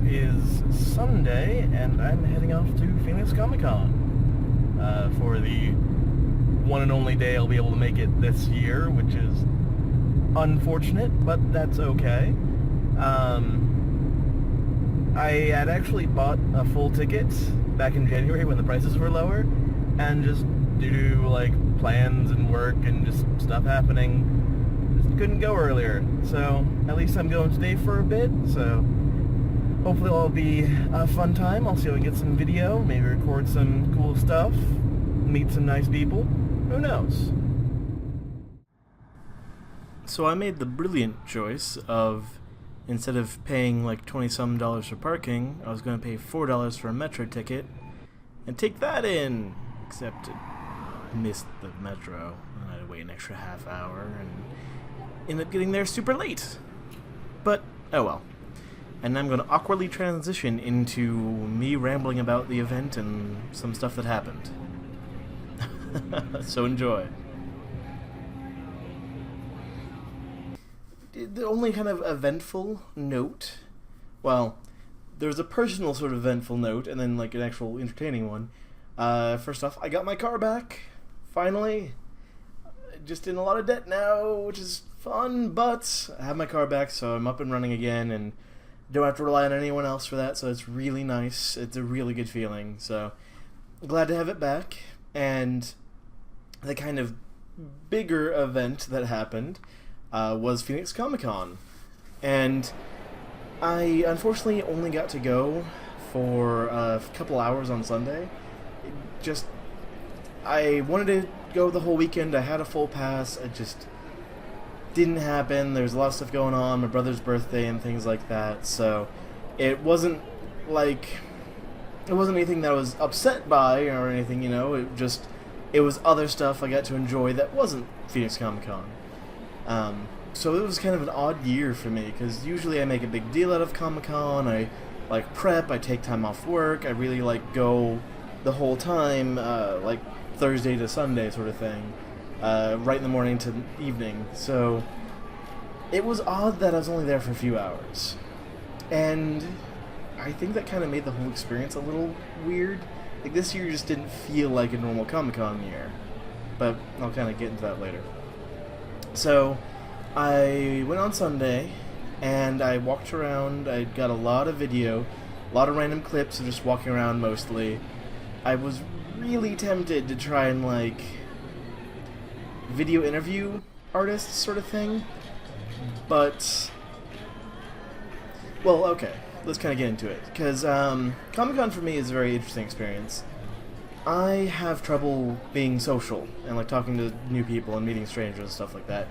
is Sunday, and I'm heading off to Phoenix Comicon for the one and only day I'll be able to make it this year, which is unfortunate, but that's okay. I had actually bought a full ticket back in January when the prices were lower, and just due to like plans and work and just stuff happening, just couldn't go earlier. So at least I'm going today for a bit, so hopefully it'll be a fun time. I'll see if I can get some video, maybe record some cool stuff, meet some nice people. Who knows? So I made the brilliant choice of, instead of paying like $20-some for parking, I was going to pay $4 for a metro ticket and take that in. Except I missed the metro, and I had to wait an extra half hour and ended up getting there super late. But, oh well. And I'm going to awkwardly transition into me rambling about the event and some stuff that happened. So enjoy. The only kind of eventful note, well, there's a personal sort of eventful note, and then like an actual entertaining one. First off, I got my car back, finally. Just in a lot of debt now, which is fun, but I have my car back, so I'm up and running again, and don't have to rely on anyone else for that, so it's really nice. It's a really good feeling, so glad to have it back. And the kind of bigger event that happened was Phoenix Comicon, and I unfortunately only got to go for a couple hours on Sunday. I wanted to go the whole weekend. I had a full pass. It just didn't happen. There's a lot of stuff going on, my brother's birthday and things like that, so it wasn't anything that I was upset by or anything, you know. It was other stuff I got to enjoy that wasn't Phoenix Comic-Con. So it was kind of an odd year for me, because usually I make a big deal out of Comic-Con. I prep, I take time off work, I really go the whole time, like Thursday to Sunday sort of thing, right in the morning to evening. So it was odd that I was only there for a few hours, and I think that kind of made the whole experience a little weird. Like, this year just didn't feel like a normal Comic-Con year, but I'll kind of get into that later. So I went on Sunday, and I walked around. I got a lot of video, a lot of random clips of just walking around mostly. I was really tempted to try and, video interview artists sort of thing, but, well, okay, let's kind of get into it, because Comic-Con for me is a very interesting experience. I have trouble being social and, talking to new people and meeting strangers and stuff like that.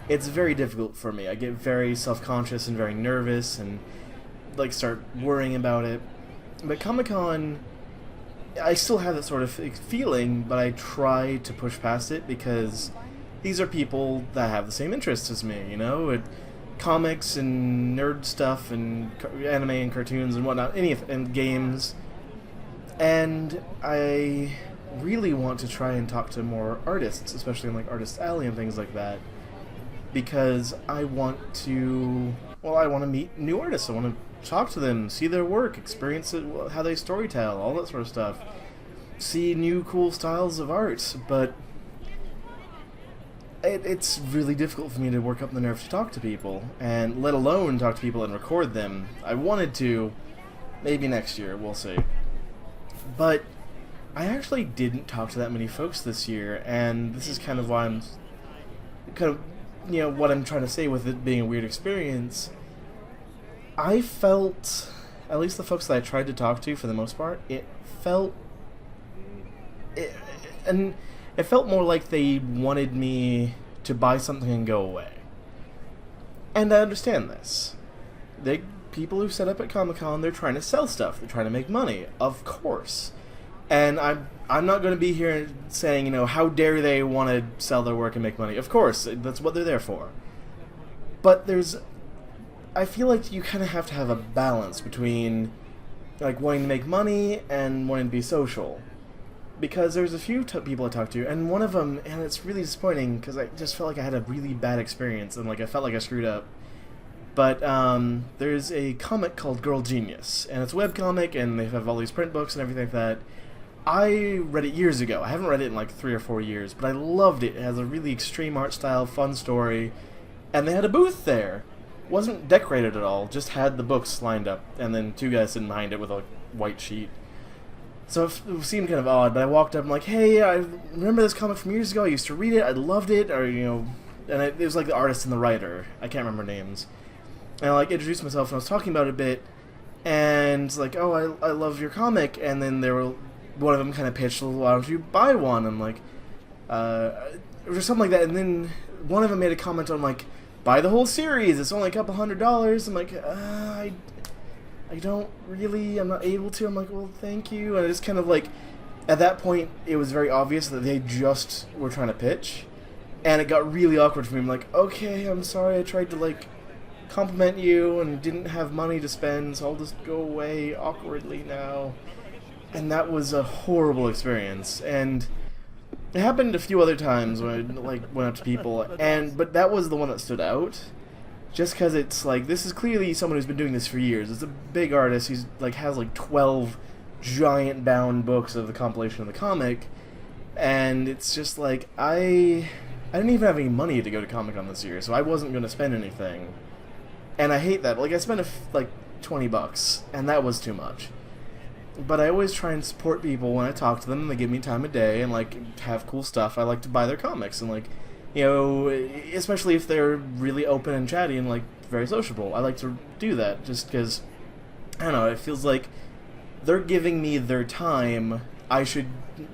It's very difficult for me. I get very self-conscious and very nervous and, start worrying about it. But Comic-Con, I still have that sort of feeling, but I try to push past it, because these are people that have the same interests as me, you know? Comics and nerd stuff and anime and cartoons and whatnot, and games. And I really want to try and talk to more artists, especially in Artist Alley and things like that, because I want to meet new artists. I want to talk to them, see their work, experience it, how they storytell, all that sort of stuff. See new cool styles of art, but it's really difficult for me to work up the nerve to talk to people, and let alone talk to people and record them. I wanted to, maybe next year, we'll see. But I actually didn't talk to that many folks this year, and this is kind of why I'm what I'm trying to say with it being a weird experience. I felt, at least the folks that I tried to talk to for the most part, it felt more like they wanted me to buy something and go away. And I understand this. People who set up at Comic-Con, they're trying to sell stuff. They're trying to make money, of course. And I'm not going to be here saying, how dare they want to sell their work and make money. Of course, that's what they're there for. But I feel like you kind of have to have a balance between, wanting to make money and wanting to be social. Because there's a few people I talked to, and one of them, and it's really disappointing, because I just felt like I had a really bad experience, and I felt like I screwed up. But there's a comic called Girl Genius, and it's a webcomic, and they have all these print books and everything like that. I read it years ago. I haven't read it in like 3 or 4 years, but I loved it. It has a really extreme art style, fun story, and they had a booth there. Wasn't decorated at all, just had the books lined up, and then 2 guys sitting behind it with a white sheet. So it seemed kind of odd, but I walked up and I'm like, hey, I remember this comic from years ago. I used to read it. I loved it, or, and it was like the artist and the writer. I can't remember names. And I like introduced myself and I was talking about it a bit, and like, oh, I love your comic. And then one of them kind of pitched, well, why don't you buy one? I'm like, or something like that. And then one of them made a comment on like, buy the whole series. It's only a couple $100. I'm like, I don't really. I'm not able to. I'm like, well, thank you. And it's kind of like, at that point, it was very obvious that they just were trying to pitch, and it got really awkward for me. I'm like, okay, I'm sorry. I tried to like compliment you and didn't have money to spend, so I'll just go away awkwardly now. And that was a horrible experience. And it happened a few other times when I like went up to people, but that was the one that stood out. Just because it's like, this is clearly someone who's been doing this for years. It's a big artist. He's like has like 12 giant bound books of the compilation of the comic, and it's just like I didn't even have any money to go to Comicon this year, so I wasn't going to spend anything. And I hate that. Like, I spent like $20, and that was too much. But I always try and support people when I talk to them, and they give me time of day, and like have cool stuff. I like to buy their comics, and like, especially if they're really open and chatty and like very sociable. I like to do that just because, I don't know, it feels like they're giving me their time. I should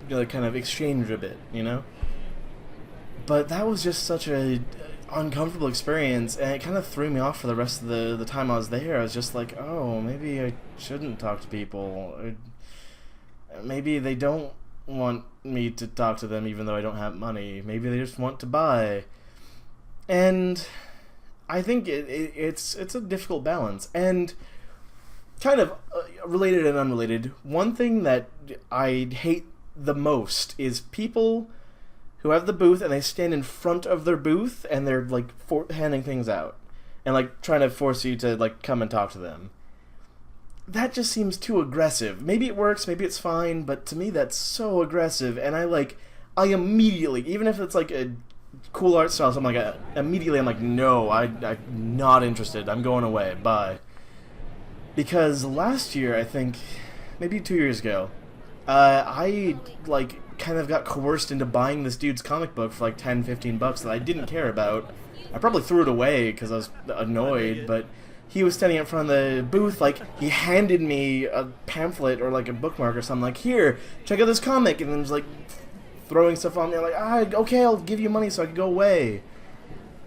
kind of exchange a bit, But that was just such a uncomfortable experience, and it kind of threw me off for the rest of the time I was there. I was just like, oh, maybe I shouldn't talk to people. Or maybe they don't want me to talk to them even though I don't have money. Maybe they just want to buy. And I think it's a difficult balance. And kind of related and unrelated, one thing that I hate the most is people who have the booth and they stand in front of their booth and they're like handing things out and like trying to force you to like come and talk to them. That just seems too aggressive. Maybe it works, maybe it's fine, but to me that's so aggressive, and I immediately, even if it's like a cool art style, something like that, immediately I'm like, no, I'm not interested. I'm going away. Bye. Because last year, I think, maybe 2 years ago, I like kind of got coerced into buying this dude's comic book for like $10-15 that I didn't care about. I probably threw it away because I was annoyed, but he was standing in front of the booth, like, he handed me a pamphlet or like a bookmark or something, like, here, check out this comic, and then just like throwing stuff on me, like, okay, I'll give you money so I can go away.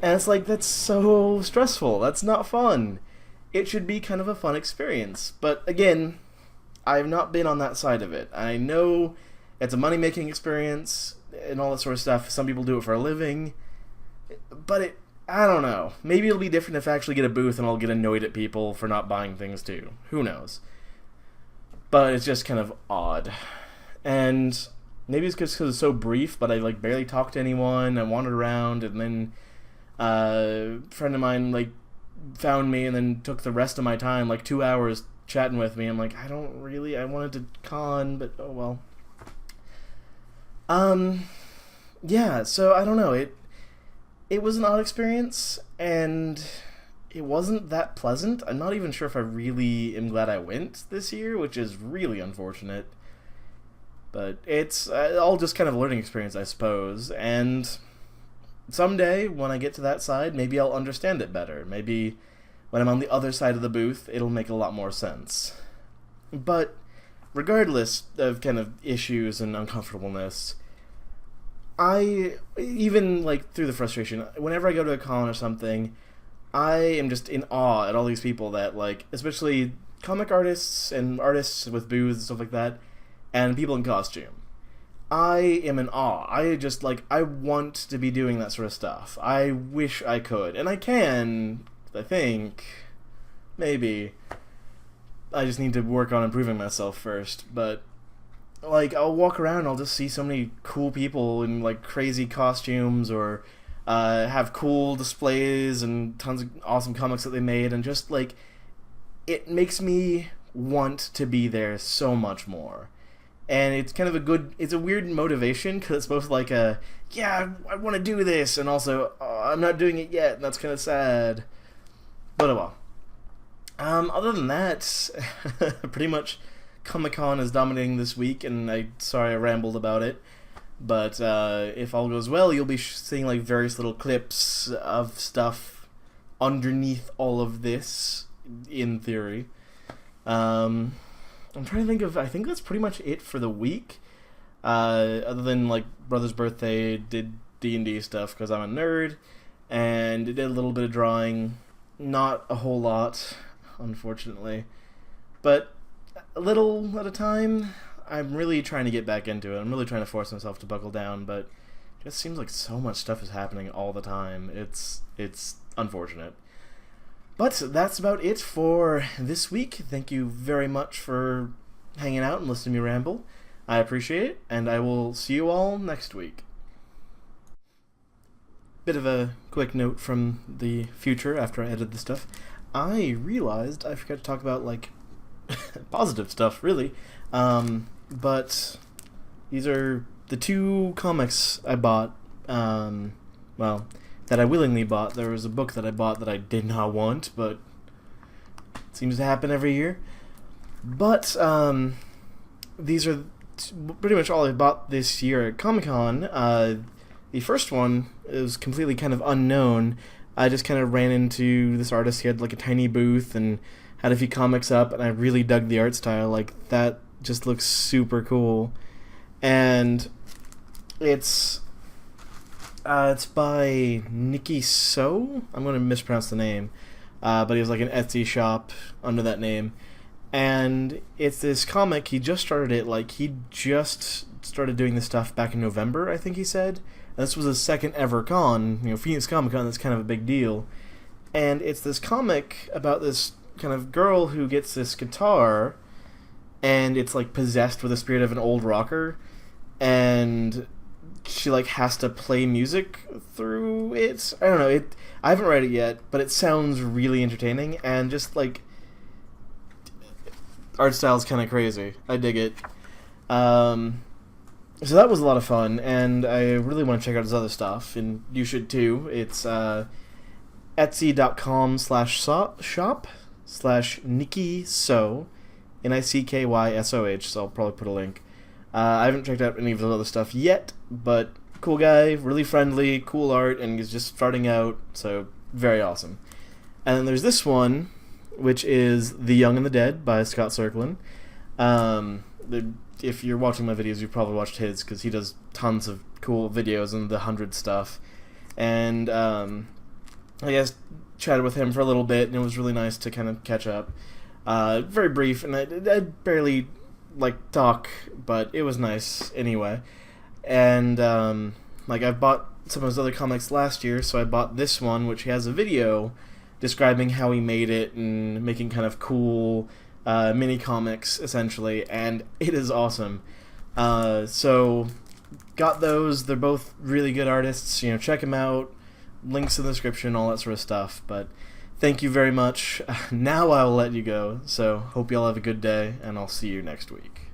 And it's like, that's so stressful. That's not fun. It should be kind of a fun experience. But again, I've not been on that side of it. I know it's a money-making experience and all that sort of stuff. Some people do it for a living. But I don't know. Maybe it'll be different if I actually get a booth and I'll get annoyed at people for not buying things too. Who knows? But it's just kind of odd. And maybe it's just because it's so brief, but I like barely talked to anyone. I wandered around, and then a friend of mine like found me and then took the rest of my time, like 2 hours chatting with me. I'm like, I wanted to con, but oh well. Yeah, so I don't know, it was an odd experience, and it wasn't that pleasant. I'm not even sure if I really am glad I went this year, which is really unfortunate. But it's all just kind of a learning experience, I suppose, and someday, when I get to that side, maybe I'll understand it better. Maybe when I'm on the other side of the booth, it'll make a lot more sense. But regardless of kind of issues and uncomfortableness, I, even like through the frustration, whenever I go to a con or something, I am just in awe at all these people that, like, especially comic artists and artists with booths and stuff like that, and people in costume. I am in awe. I want to be doing that sort of stuff. I wish I could. And I can, I think. Maybe. I just need to work on improving myself first. But, like, I'll walk around and I'll just see so many cool people in, like, crazy costumes, or have cool displays and tons of awesome comics that they made, and just like it makes me want to be there so much more. And it's kind of it's a weird motivation, because it's both like yeah, I want to do this, and also, oh, I'm not doing it yet, and that's kind of sad. But oh well. Other than that, pretty much Comicon is dominating this week, and sorry I rambled about it. But if all goes well, you'll be seeing like various little clips of stuff underneath all of this, in theory. I'm trying to think of, I think that's pretty much it for the week. Other than like brother's birthday, did D&D stuff because I'm a nerd, and did a little bit of drawing. Not a whole lot, unfortunately, but a little at a time. I'm really trying to get back into it. I'm really trying to force myself to buckle down, but it just seems like so much stuff is happening all the time. It's unfortunate. But that's about it for this week. Thank you very much for hanging out and listening to me ramble. I appreciate it, and I will see you all next week. Bit of a quick note from the future after I edited the stuff. I realized I forgot to talk about, like, positive stuff, really. But these are the 2 comics I bought, well, that I willingly bought. There was a book that I bought that I did not want, but it seems to happen every year. But these are pretty much all I bought this year at Comicon. The first one is completely kind of unknown. I just kind of ran into this artist. He had like a tiny booth and had a few comics up, and I really dug the art style. Like, that just looks super cool. And it's by Nicky So. I'm going to mispronounce the name. But he has like an Etsy shop under that name. And it's this comic, he just started it, like, he just started doing this stuff back in November, I think he said. And this was his second ever con, Phoenix Comic Con, that's kind of a big deal. And it's this comic about this kind of girl who gets this guitar, and it's, like, possessed with the spirit of an old rocker, and she, like, has to play music through it. I don't know, I haven't read it yet, but it sounds really entertaining, and just, like, art style's kind of crazy. I dig it. So that was a lot of fun, and I really want to check out his other stuff, and you should too. It's etsy.com/shop/NickySo, NICKYSOH, so I'll probably put a link. I haven't checked out any of his other stuff yet, but cool guy, really friendly, cool art, and he's just starting out, so very awesome. And then there's this one, which is The Young and the Dead by Scott Serklin. If you're watching my videos, you've probably watched his, because he does tons of cool videos and the 100 stuff. And I guess chatted with him for a little bit, and it was really nice to kind of catch up. Very brief, and I barely talk, but it was nice anyway. And I've bought some of his other comics last year, so I bought this one, which has a video describing how he made it and making kind of cool mini comics, essentially, and it is awesome. So got those. They're both really good artists. Check them out. Links in the description, all that sort of stuff. But thank you very much. Now I will let you go. So hope you all have a good day, and I'll see you next week.